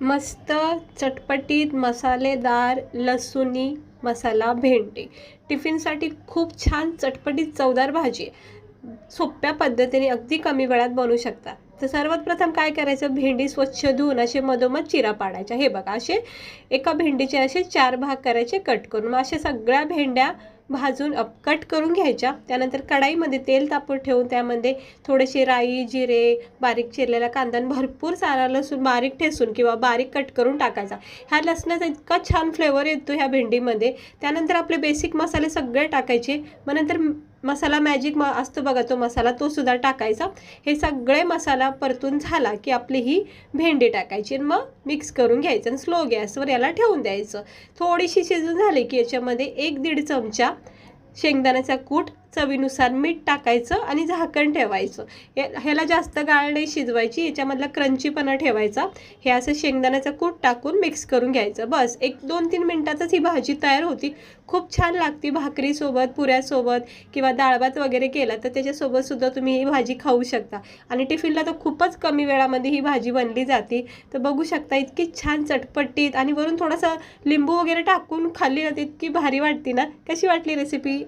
मस्त चटपटीत मसालेदार लसूणी मसाला भेंडी टिफिनसाठी खूप छान चटपटीत चवदार भाजी आहे. सोप्या पद्धतीने अगदी कमी वेळात बनवू शकता. तर सर्वात प्रथम काय करायचं, भेंडी स्वच्छ धुवून असे मधोमध चिरा पाडायच्या. हे बघा, असे एका भेंडीचे असे 4 भाग करायचे कट करून. मग अशा सगळ्या भेंड्या भाजून कट करून घ्यायच्या. त्यानंतर कढाईमध्ये तेल तापत ठेवून त्यामध्ये थोडेसे राई, जिरे, बारीक चिरलेला कांदा आणि भरपूर सारा लसूण बारीक ठेचून किंवा बारीक कट करून टाकायचा. ह्या लसणाचा इतका छान फ्लेवर येतो ह्या भेंडीमध्ये. त्यानंतर आपले बेसिक मसाले सगळे टाकायचे. मग नंतर मसाला मॅजिक असतो बघा, तो मसाला तो सुद्धा टाकायचा. हे सगळे मसाला परतून झाला की आपली ही भेंडी टाकायची आणि मग मिक्स करून घ्यायचं आणि स्लो गॅसवर याला ठेवून द्यायचं. थोडीशी शिजून झाली की याच्यामध्ये 1-1.5 चमचा शेंगदाण्याचा कूट, चवीनुसार मीठ टाकायचं आणि झाकण ठेवायचं. ह्याला जास्त गाळ नाही शिजवायची, याच्यामधला क्रंचीपणा ठेवायचा. हे असं शेंगदाण्याचं कूट टाकून मिक्स करून घ्यायचं. बस 1-2-3 मिनटातच ही भाजी तयार होती. खूप छान लागते भाकरीसोबत, पुऱ्यासोबत किंवा डाळ-भात वगैरे केला तर त्याच्यासोबत सुद्धा तुम्ही ही भाजी खाऊ शकता. आणि टिफिनला तर खूपच कमी वेळामध्ये ही भाजी बनली जाते. तर बघू शकता इतकी छान चटपटीत आणि वरून थोडासा लिंबू वगैरे टाकून खाल्ली ना, इतकी भारी वाटते ना. कशी वाटली रेसिपी?